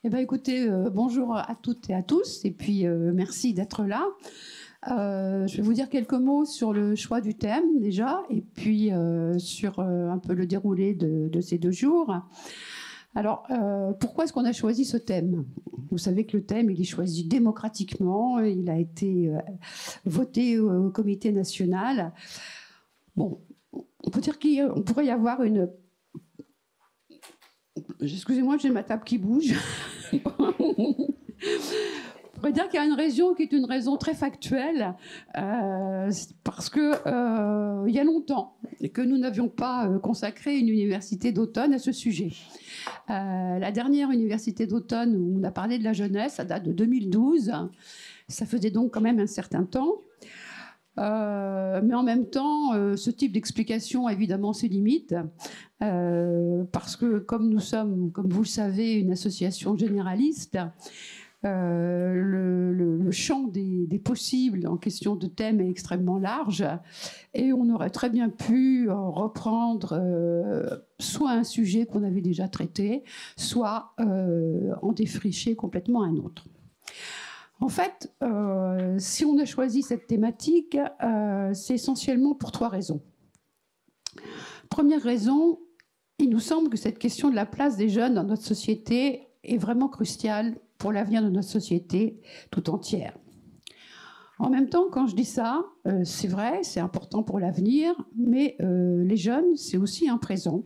Eh bien, écoutez, bonjour à toutes et à tous, et puis merci d'être là. Je vais vous dire quelques mots sur le choix du thème déjà, et puis sur un peu le déroulé de ces 2 jours. Alors, pourquoi est-ce qu'on a choisi ce thème? Vous savez que le thème, il est choisi démocratiquement, il a été voté au comité national. Bon, on peut dire qu'on pourrait y avoir une... Excusez-moi, j'ai ma table qui bouge. On pourrait dire qu'il y a une raison qui est une raison très factuelle, parce que il y a longtemps et que nous n'avions pas consacré une université d'automne à ce sujet. La dernière université d'automne où on a parlé de la jeunesse, ça date de 2012. Ça faisait donc quand même un certain temps. Mais en même temps, ce type d'explication a évidemment ses limites, parce que comme nous sommes, comme vous le savez, une association généraliste, le champ des possibles en question de thème est extrêmement large, et on aurait très bien pu reprendre soit un sujet qu'on avait déjà traité, soit en défricher complètement un autre. En fait, si on a choisi cette thématique, c'est essentiellement pour 3 raisons. Première raison, il nous semble que cette question de la place des jeunes dans notre société est vraiment cruciale pour l'avenir de notre société tout entière. En même temps, quand je dis ça, c'est vrai, c'est important pour l'avenir, mais les jeunes, c'est aussi un présent.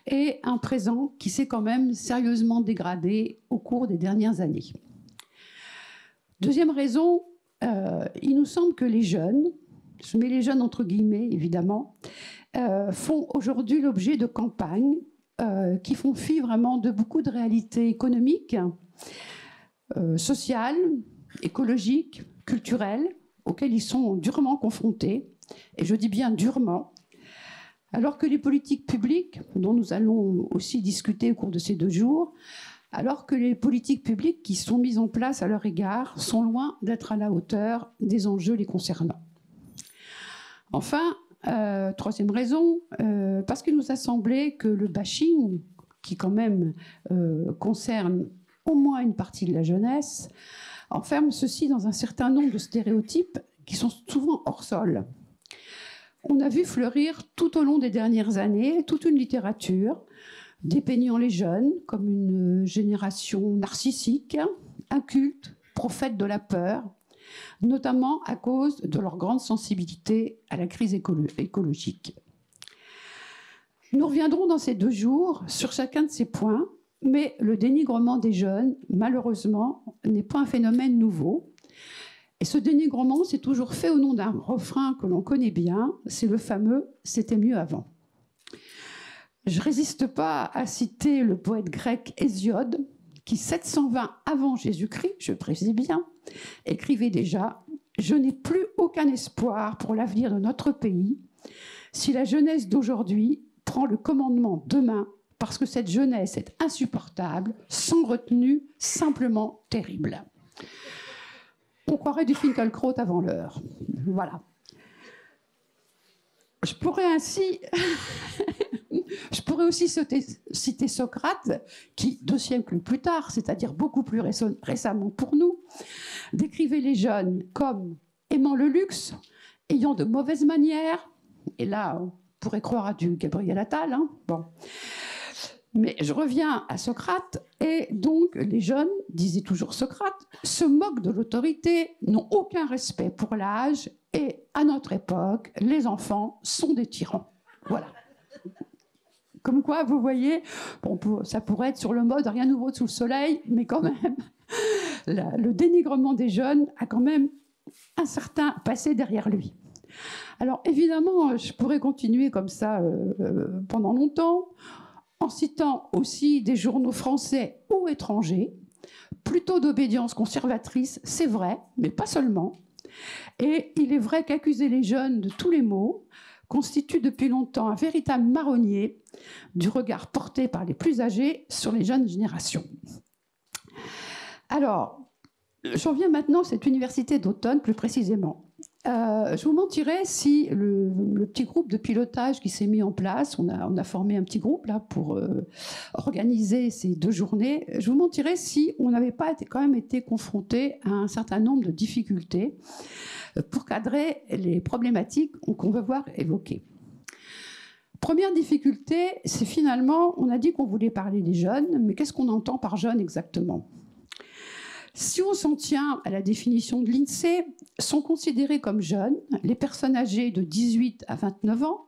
Et un présent qui s'est quand même sérieusement dégradé au cours des dernières années. Deuxième raison, il nous semble que les jeunes, je mets les jeunes entre guillemets évidemment, font aujourd'hui l'objet de campagnes qui font fi vraiment de beaucoup de réalités économiques, sociales, écologiques, culturelles, auxquelles ils sont durement confrontés, et je dis bien durement, alors que les politiques publiques, dont nous allons aussi discuter au cours de ces 2 jours, alors que les politiques publiques qui sont mises en place à leur égard sont loin d'être à la hauteur des enjeux les concernant. Enfin, troisième raison, parce qu'il nous a semblé que le bashing, qui quand même concerne au moins une partie de la jeunesse, enferme ceci dans un certain nombre de stéréotypes qui sont souvent hors sol. On a vu fleurir tout au long des dernières années toute une littérature dépeignant les jeunes comme une génération narcissique, inculte, prophète de la peur, notamment à cause de leur grande sensibilité à la crise écologique. Nous reviendrons dans ces 2 jours sur chacun de ces points, mais le dénigrement des jeunes, malheureusement, n'est pas un phénomène nouveau. Et ce dénigrement, c'est toujours fait au nom d'un refrain que l'on connaît bien, c'est le fameux « c'était mieux avant ». Je ne résiste pas à citer le poète grec Hésiode, qui, 720 avant Jésus-Christ, je précise bien, écrivait déjà « Je n'ai plus aucun espoir pour l'avenir de notre pays si la jeunesse d'aujourd'hui prend le commandement demain, parce que cette jeunesse est insupportable, sans retenue, simplement terrible. » On croirait du Finkielkraut avant l'heure. Voilà. Je pourrais aussi citer Socrate, qui, 2 siècles plus tard, c'est-à-dire beaucoup plus récemment pour nous, décrivait les jeunes comme aimant le luxe, ayant de mauvaises manières, et là, on pourrait croire à du Gabriel Attal, hein, bon. Mais je reviens à Socrate, et donc les jeunes, disait toujours Socrate, se moquent de l'autorité, n'ont aucun respect pour l'âge, et à notre époque, les enfants sont des tyrans. Voilà. Comme quoi, vous voyez, bon, ça pourrait être sur le mode rien de nouveau sous le soleil, mais quand même, le dénigrement des jeunes a quand même un certain passé derrière lui. Alors évidemment, je pourrais continuer comme ça pendant longtemps, en citant aussi des journaux français ou étrangers, plutôt d'obédience conservatrice, c'est vrai, mais pas seulement. Et il est vrai qu'accuser les jeunes de tous les maux constitue depuis longtemps un véritable marronnier du regard porté par les plus âgés sur les jeunes générations. Alors, j'en viens maintenant à cette université d'automne plus précisément. Je vous mentirais si le petit groupe de pilotage qui s'est mis en place, on a formé un petit groupe là pour organiser ces 2 journées, je vous mentirais si on n'avait pas quand même été confronté à un certain nombre de difficultés pour cadrer les problématiques qu'on va voir évoquer. Première difficulté, c'est finalement, on a dit qu'on voulait parler des jeunes, mais qu'est-ce qu'on entend par jeunes exactement ? Si on s'en tient à la définition de l'INSEE, sont considérés comme jeunes les personnes âgées de 18 à 29 ans,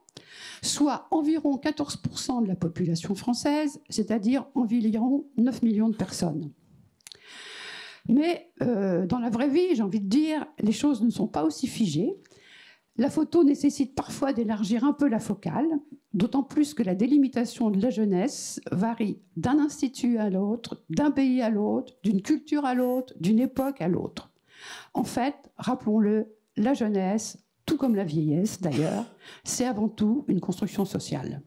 soit environ 14% de la population française, c'est-à-dire environ 9 millions de personnes. Mais dans la vraie vie, j'ai envie de dire, les choses ne sont pas aussi figées. La photo nécessite parfois d'élargir un peu la focale, d'autant plus que la délimitation de la jeunesse varie d'un institut à l'autre, d'un pays à l'autre, d'une culture à l'autre, d'une époque à l'autre. En fait, rappelons-le, la jeunesse, tout comme la vieillesse d'ailleurs, c'est avant tout une construction sociale.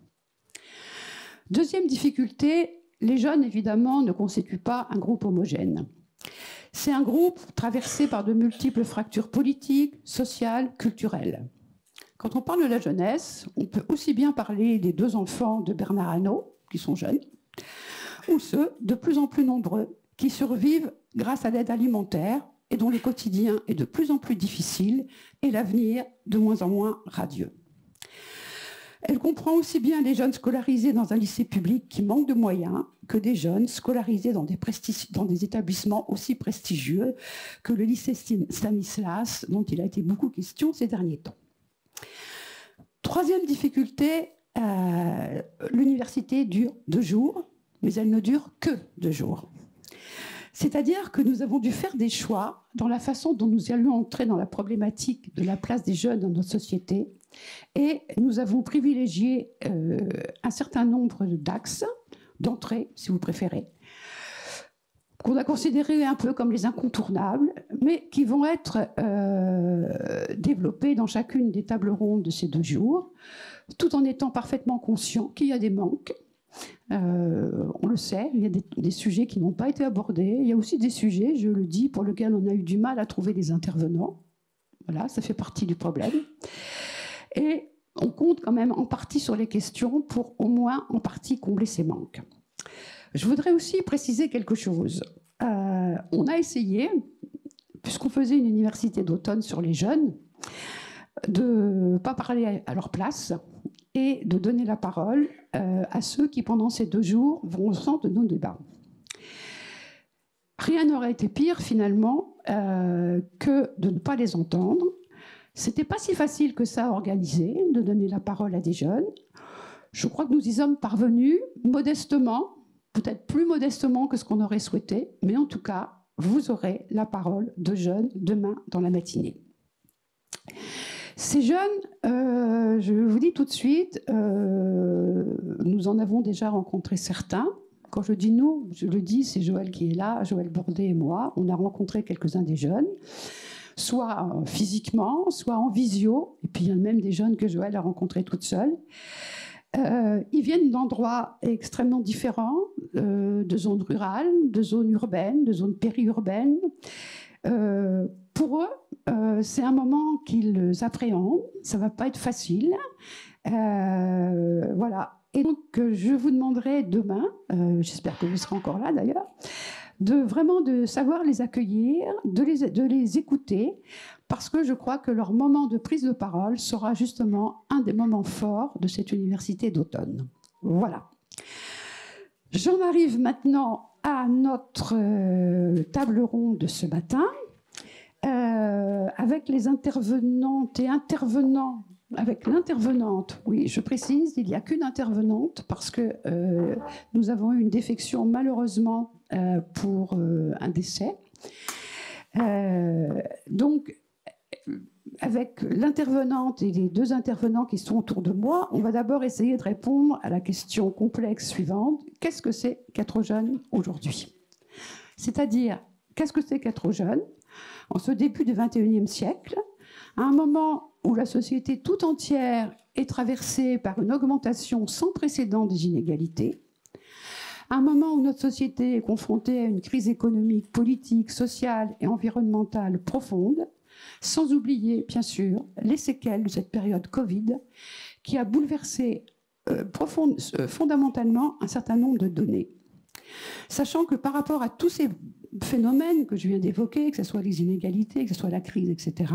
Deuxième difficulté, les jeunes évidemment ne constituent pas un groupe homogène. C'est un groupe traversé par de multiples fractures politiques, sociales, culturelles. Quand on parle de la jeunesse, on peut aussi bien parler des 2 enfants de Bernard Arnault, qui sont jeunes, ou ceux de plus en plus nombreux qui survivent grâce à l'aide alimentaire et dont le quotidien est de plus en plus difficile et l'avenir de moins en moins radieux. Elle comprend aussi bien les jeunes scolarisés dans un lycée public qui manque de moyens que des jeunes scolarisés dans des établissements aussi prestigieux que le lycée Stanislas, dont il a été beaucoup question ces derniers temps. Troisième difficulté, l'université dure 2 jours, mais elle ne dure que 2 jours. C'est-à-dire que nous avons dû faire des choix dans la façon dont nous allions entrer dans la problématique de la place des jeunes dans notre société. Et nous avons privilégié un certain nombre d'axes, d'entrées, si vous préférez, qu'on a considérés un peu comme les incontournables, mais qui vont être développés dans chacune des tables rondes de ces 2 jours, tout en étant parfaitement conscient qu'il y a des manques. On le sait, il y a des sujets qui n'ont pas été abordés. Il y a aussi des sujets, je le dis, pour lesquels on a eu du mal à trouver des intervenants. Voilà, ça fait partie du problème. Et on compte quand même en partie sur les questions pour au moins en partie combler ces manques. Je voudrais aussi préciser quelque chose. On a essayé, puisqu'on faisait une université d'automne sur les jeunes, de ne pas parler à leur place et de donner la parole à ceux qui, pendant ces 2 jours, vont au centre de nos débats. Rien n'aurait été pire, finalement, que de ne pas les entendre. C'était pas si facile que ça à organiser, de donner la parole à des jeunes. Je crois que nous y sommes parvenus modestement, peut-être plus modestement que ce qu'on aurait souhaité, mais en tout cas, vous aurez la parole de jeunes demain dans la matinée. Ces jeunes, je vous dis tout de suite, nous en avons déjà rencontré certains. Quand je dis nous, je le dis, c'est Joël qui est là, Joël Bourdet et moi. On a rencontré quelques-uns des jeunes, soit physiquement, soit en visio. Et puis il y a même des jeunes que Joël a rencontrés toute seule. Ils viennent d'endroits extrêmement différents, de zones rurales, de zones urbaines, de zones périurbaines. Pour eux, c'est un moment qu'ils appréhendent. Ça ne va pas être facile. Voilà. Et donc, je vous demanderai demain, j'espère que vous serez encore là d'ailleurs, de savoir les accueillir, de les écouter, parce que je crois que leur moment de prise de parole sera justement un des moments forts de cette université d'automne. Voilà. J'en arrive maintenant à notre table ronde de ce matin, avec les intervenantes et intervenants. Avec l'intervenante, oui, je précise, il n'y a qu'une intervenante parce que nous avons eu une défection malheureusement pour un décès. Donc, avec l'intervenante et les 2 intervenants qui sont autour de moi, on va d'abord essayer de répondre à la question complexe suivante. Qu'est-ce que c'est qu'être jeune aujourd'hui ? C'est-à-dire, qu'est-ce que c'est qu'être jeune en ce début du XXIe siècle, à un moment où la société tout entière est traversée par une augmentation sans précédent des inégalités, à un moment où notre société est confrontée à une crise économique, politique, sociale et environnementale profonde, sans oublier, bien sûr, les séquelles de cette période Covid qui a bouleversé fondamentalement un certain nombre de données. Sachant que par rapport à tous ces phénomènes que je viens d'évoquer, que ce soit les inégalités, que ce soit la crise, etc.,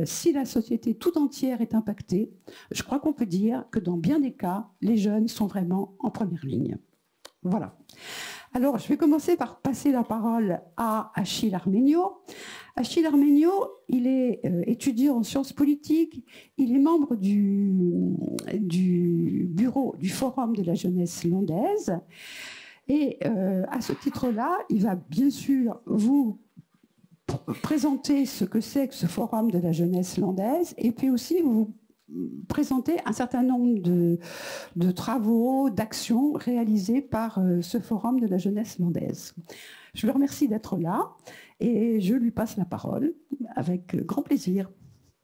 si la société tout entière est impactée, je crois qu'on peut dire que dans bien des cas, les jeunes sont vraiment en première ligne. Voilà. Alors, je vais commencer par passer la parole à Achille Arménio. Achille Arménio, il est étudiant en sciences politiques, il est membre du bureau du Forum de la jeunesse landaise. Et à ce titre-là, il va bien sûr vous présenter ce que c'est que ce Forum de la jeunesse landaise et puis aussi vous présenter un certain nombre de travaux, d'actions réalisées par ce Forum de la jeunesse landaise. Je le remercie d'être là et je lui passe la parole avec grand plaisir.